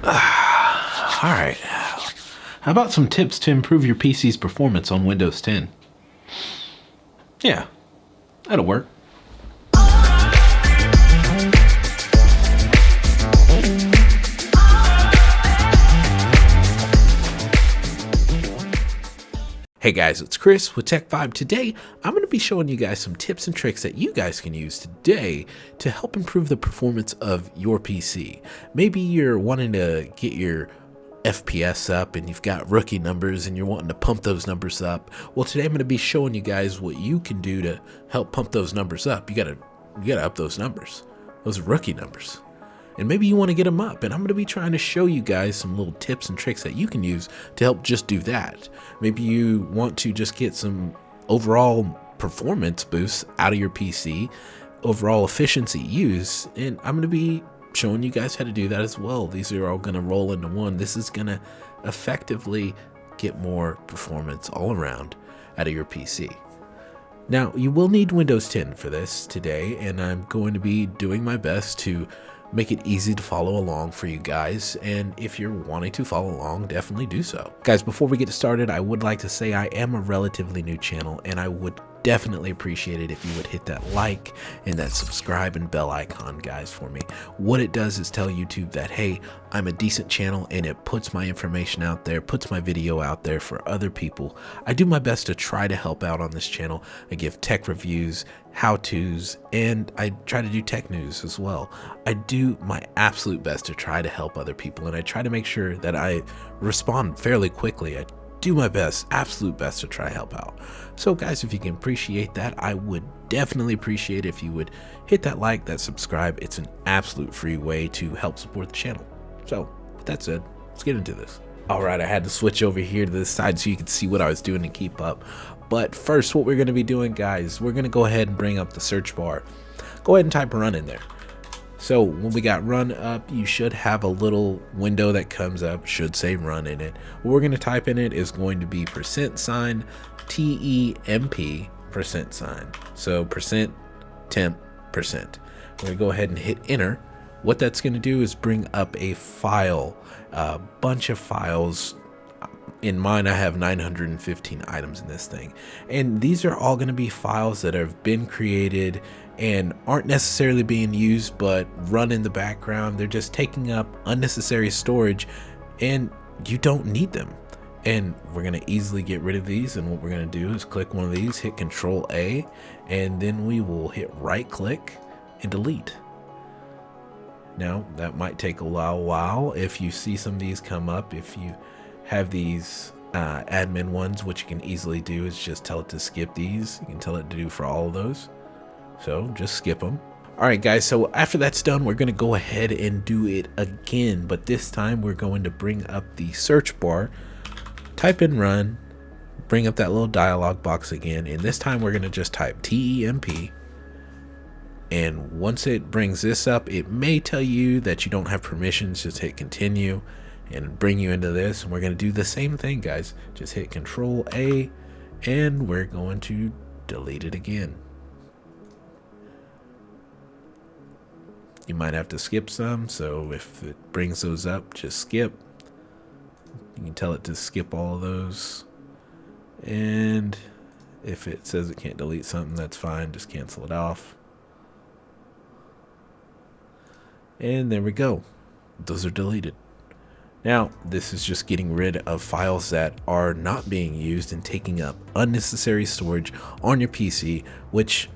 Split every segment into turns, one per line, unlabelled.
Alright, how about some tips to improve your PC's performance on Windows 10? Yeah, that'll work. Hey guys, it's Chris with Tech Vibe. Today, I'm going to be showing you guys some tips and tricks that you guys can use today to help improve the performance of your PC. Maybe you're wanting to get your FPS up and you've got rookie numbers and you're wanting to pump those numbers up. Well, today I'm going to be showing you guys what you can do to help pump those numbers up. You gotta up those numbers, those rookie numbers. And maybe you want to get them up, and I'm going to be trying to show you guys some little tips and tricks that you can use to help just do that. Maybe you want to just get some overall performance boosts out of your PC, overall efficiency use, and I'm going to be showing you guys how to do that as well. These are all going to roll into one. This is going to effectively get more performance all around out of your PC. Now, you will need Windows 10 for this today, and I'm going to be doing my best to make it easy to follow along for you guys, and if you're wanting to follow along, definitely do so. Guys, before we get started, I would like to say I am a relatively new channel, and I would definitely appreciate it if you would hit that like and that subscribe and bell icon, guys, for me. What it does is tell YouTube that, hey, I'm a decent channel, and it puts my information out there, puts my video out there for other people. I do my best to try to help out on this channel. I give tech reviews, how-tos, and I try to do tech news as well. I do my absolute best to try to help other people, and I try to make sure that I respond fairly quickly. I do my best, absolute best, to try to help out. So guys, if you can appreciate that, I would definitely appreciate it if you would hit that like, that subscribe. It's an absolute free way to help support the channel. So with that said, let's get into this. All right, I had to switch over here to this side so you could see what I was doing to keep up. But first, what we're going to be doing, guys, we're going to go ahead and bring up the search bar. Go ahead and type run in there. So when we got run up, you should have a little window that comes up, should say run in it. What we're going to type in it is going to be %, TEMP, %. So %temp%. We're going to go ahead and hit enter. What that's going to do is bring up a file, a bunch of files. In mine, I have 915 items in this thing. And these are all going to be files that have been created and aren't necessarily being used, but run in the background. They're just taking up unnecessary storage, and you don't need them. And we're going to easily get rid of these. And what we're going to do is click one of these, hit Control A, and then we will hit right click and delete. Now, that might take a while. If you see some of these come up, if you have these admin ones, what you can easily do is just tell it to skip these. You can tell it to do for all of those. So just skip them. All right, guys, so after that's done, we're going to go ahead and do it again. But this time we're going to bring up the search bar, type in run, bring up that little dialog box again. And this time we're going to just type TEMP. And once it brings this up, it may tell you that you don't have permissions. Just hit continue and bring you into this. And we're going to do the same thing, guys. Just hit Control A, and we're going to delete it again. You might have to skip some, so if it brings those up, just skip. You can tell it to skip all of those. And if it says it can't delete something, that's fine. Just cancel it off. And there we go. Those are deleted. Now, this is just getting rid of files that are not being used and taking up unnecessary storage on your PC, which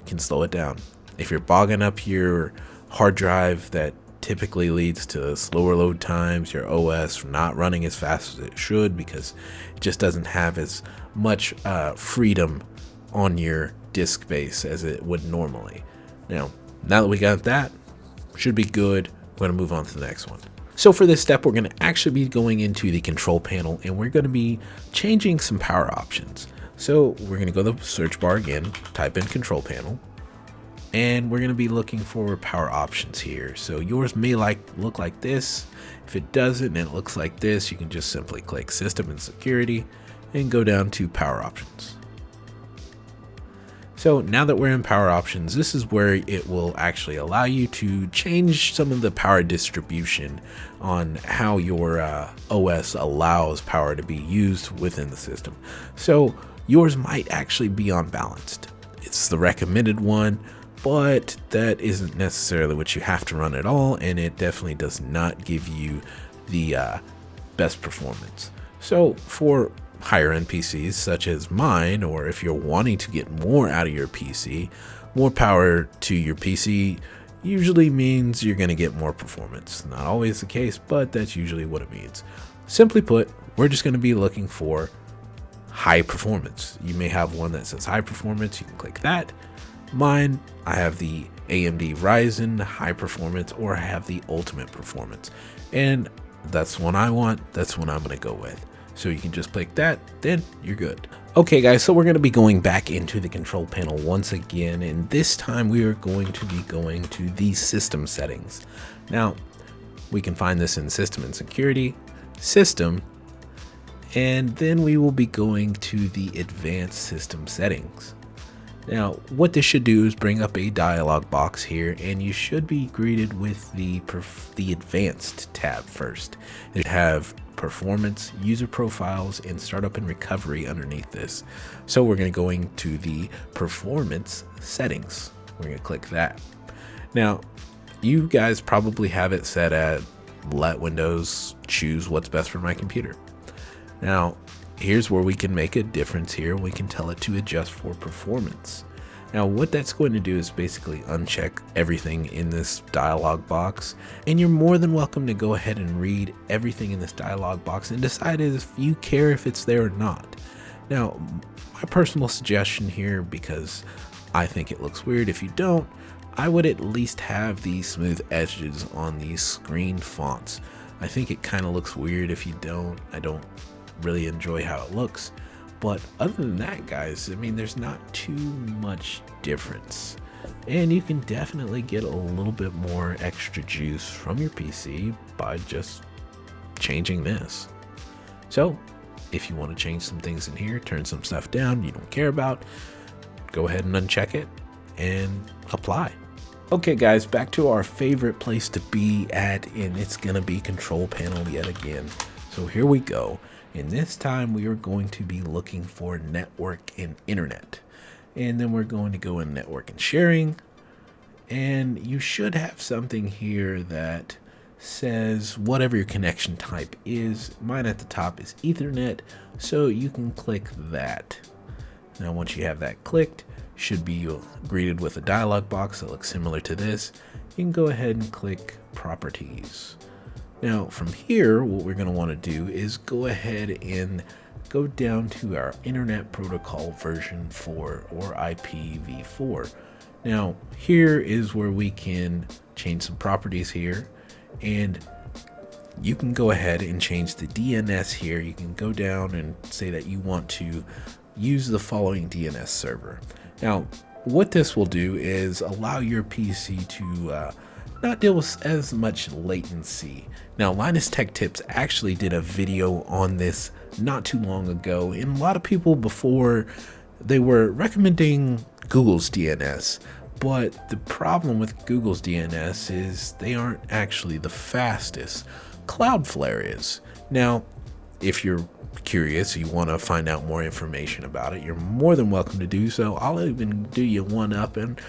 can slow it down. If you're bogging up your hard drive, that typically leads to slower load times, your OS not running as fast as it should because it just doesn't have as much freedom on your disk space as it would normally. Now that we got that, should be good. We're going to move on to the next one. So for this step, we're going to actually be going into the control panel, and we're going to be changing some power options. So we're going to go to the search bar again, type in control panel, and we're going to be looking for power options here. So yours may look like this. If it doesn't and it looks like this, you can just simply click System and Security and go down to Power Options. So now that we're in power options, this is where it will actually allow you to change some of the power distribution on how your OS allows power to be used within the system. So yours might actually be unbalanced. It's the recommended one, but that isn't necessarily what you have to run at all, and it definitely does not give you the best performance. So for higher end PCs such as mine, or if you're wanting to get more out of your PC, more power to your PC usually means you're going to get more performance. Not always the case, but that's usually what it means. Simply put, we're just going to be looking for high performance. You may have one that says high performance, you can click that. Mine, I have the AMD Ryzen high performance, or I have the ultimate performance, and that's one I want. That's one I'm going to go with. So you can just click that, then you're good. Okay guys, so we're going to be going back into the control panel once again, and this time we are going to be going to the system settings. Now, we can find this in system and security, system, and then we will be going to the advanced system settings. Now, what this should do is bring up a dialog box here, and you should be greeted with the advanced tab first. It have performance, user profiles, and startup and recovery underneath this. So we're going to go into the performance settings. We're going to click that. Now, you guys probably have it set at let Windows choose what's best for my computer. Now, here's where we can make a difference here. We can tell it to adjust for performance. Now, what that's going to do is basically uncheck everything in this dialog box, and you're more than welcome to go ahead and read everything in this dialog box and decide if you care if it's there or not. Now, my personal suggestion here, because I think it looks weird if you don't, I would at least have these smooth edges on these screen fonts. I think it kind of looks weird if you don't. I don't really enjoy how it looks, but other than that, guys, I mean, there's not too much difference, and you can definitely get a little bit more extra juice from your PC by just changing this. So if you want to change some things in here, turn some stuff down you don't care about, go ahead and uncheck it and apply. Okay guys, back to our favorite place to be at, and it's gonna be control panel yet again. So here we go. And this time we are going to be looking for network and internet. And then we're going to go in network and sharing. And you should have something here that says whatever your connection type is. Mine at the top is Ethernet, so you can click that. Now once you have that clicked, you should be greeted with a dialog box that looks similar to this. You can go ahead and click Properties. Now from here, what we're going to want to do is go ahead and go down to our Internet Protocol version 4, or IPv4. Now here is where we can change some properties here, and you can go ahead and change the DNS here. You can go down and say that you want to use the following DNS server. Now what this will do is allow your PC to not deal with as much latency. Now, Linus Tech Tips actually did a video on this not too long ago, and a lot of people before, they were recommending Google's DNS, but the problem with Google's DNS is they aren't actually the fastest. Cloudflare is. Now, if you're curious, you want to find out more information about it, you're more than welcome to do so. I'll even do you one up, and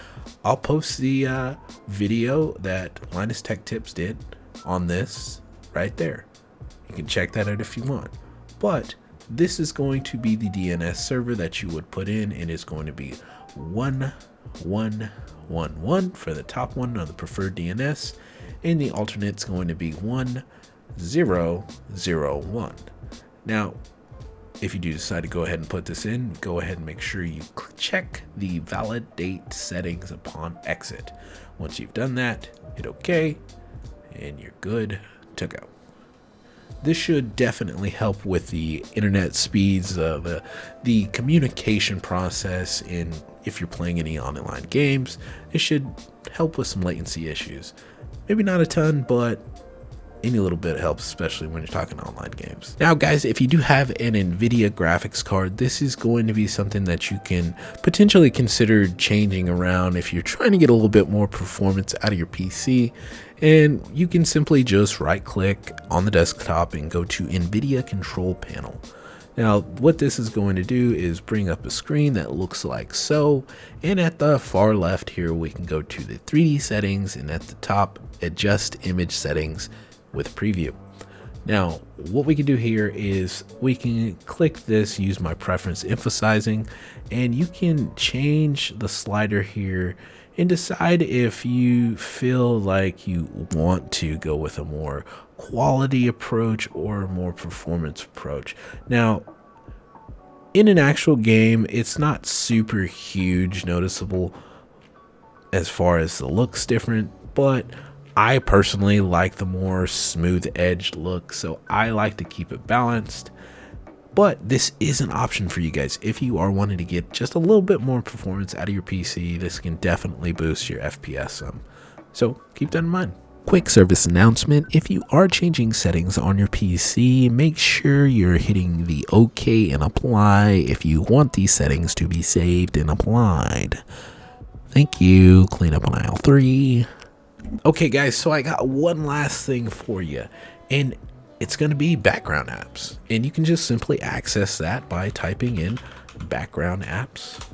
I'll post the video that Linus Tech Tips did on this right there. You can check that out if you want. But this is going to be the DNS server that you would put in, and it's going to be 1111 for the top one on the preferred DNS, and the alternate's going to be 1001. Now, if you do decide to go ahead and put this in, go ahead and make sure you check the validate settings upon exit. Once you've done that, hit OK, and you're good to go. This should definitely help with the internet speeds, the communication process, and if you're playing any online games, it should help with some latency issues. Maybe not a ton, but any little bit helps, especially when you're talking online games. Now guys, if you do have an Nvidia graphics card, this is going to be something that you can potentially consider changing around if you're trying to get a little bit more performance out of your PC. And you can simply just right click on the desktop and go to Nvidia control panel. Now what this is going to do is bring up a screen that looks like so, and at the far left here we can go to the 3D settings, and at the top adjust image settings with preview. Now what we can do here is we can click this use my preference emphasizing, and you can change the slider here and decide if you feel like you want to go with a more quality approach or a more performance approach. Now in an actual game, it's not super huge noticeable as far as the looks different, but I personally like the more smooth edged look, so I like to keep it balanced. But this is an option for you guys if you are wanting to get just a little bit more performance out of your PC. This can definitely boost your FPS some, so keep that in mind. Quick service announcement: if you are changing settings on your PC, make sure you're hitting the OK and apply if you want these settings to be saved and applied. Thank you. Clean up on aisle 3. Okay guys, so I got one last thing for you, and it's going to be background apps, and you can just simply access that by typing in background apps.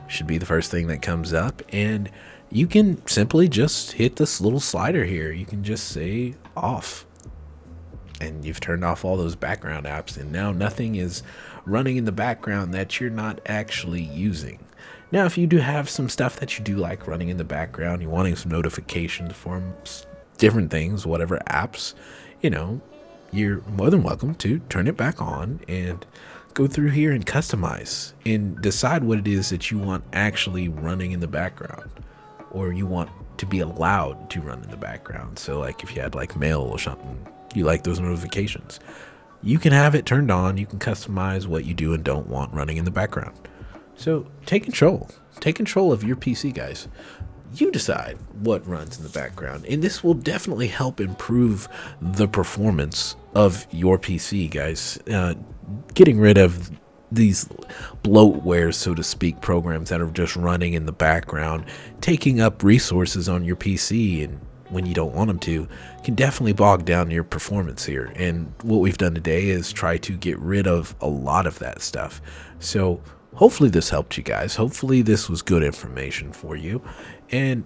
Should be the first thing that comes up, and you can simply just hit this little slider here. You can just say off, and you've turned off all those background apps, and now nothing is running in the background that you're not actually using. Now if you do have some stuff that you do like running in the background, you're wanting some notifications from different things, whatever apps, you know, you're more than welcome to turn it back on and go through here and customize and decide what it is that you want actually running in the background, or you want to be allowed to run in the background. So like if you had like mail or something, you like those notifications, you can have it turned on. You can customize what you do and don't want running in the background. So take control of your PC, guys. You decide what runs in the background, and this will definitely help improve the performance of your PC, guys. Getting rid of these bloatware, so to speak, programs that are just running in the background, taking up resources on your PC, and when you don't want them to, can definitely bog down your performance here. And what we've done today is try to get rid of a lot of that stuff. So hopefully this helped you guys. Hopefully this was good information for you. And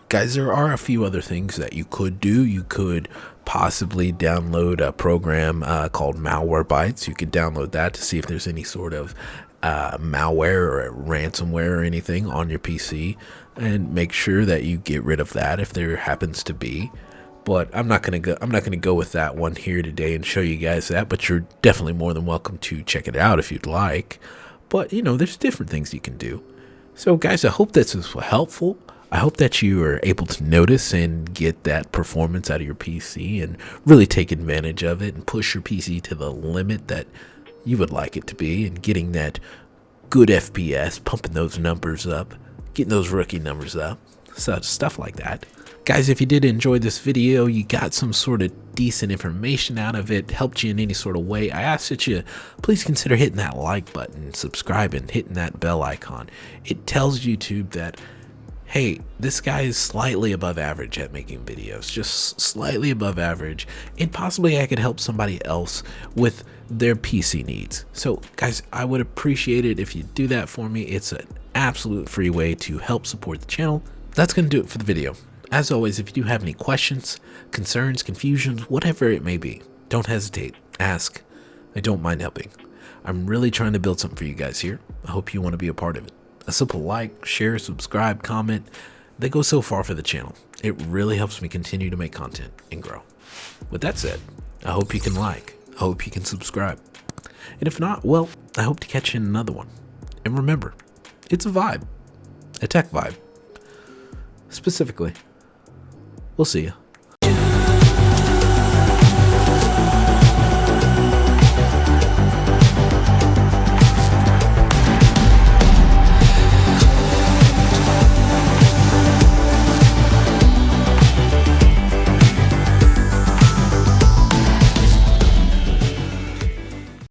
guys, there are a few other things that you could do. You could possibly download a program called Malwarebytes. You could download that to see if there's any sort of malware or ransomware or anything on your PC, and make sure that you get rid of that if there happens to be. But I'm not gonna go with that one here today and show you guys that, but you're definitely more than welcome to check it out if you'd like. But you know, there's different things you can do. So guys, I hope this was helpful. I hope that you are able to notice and get that performance out of your PC and really take advantage of it and push your PC to the limit that you would like it to be, and getting that good FPS, pumping those numbers up, getting those rookie numbers up, such stuff like that. Guys, if you did enjoy this video, you got some sort of decent information out of it, helped you in any sort of way, I ask that you please consider hitting that like button, subscribing, hitting that bell icon. It tells YouTube that, hey, this guy is slightly above average at making videos, just slightly above average, and possibly I could help somebody else with their PC needs. So guys, I would appreciate it if you do that for me. It's an absolute free way to help support the channel. That's going to do it for the video. As always, if you do have any questions, concerns, confusions, whatever it may be, don't hesitate, ask. I don't mind helping. I'm really trying to build something for you guys here. I hope you want to be a part of it. A simple like, share, subscribe, comment, they go so far for the channel. It really helps me continue to make content and grow. With that said, I hope you can like, I hope you can subscribe. And if not, well, I hope to catch you in another one. And remember, it's a vibe, a tech vibe. Specifically, we'll see you.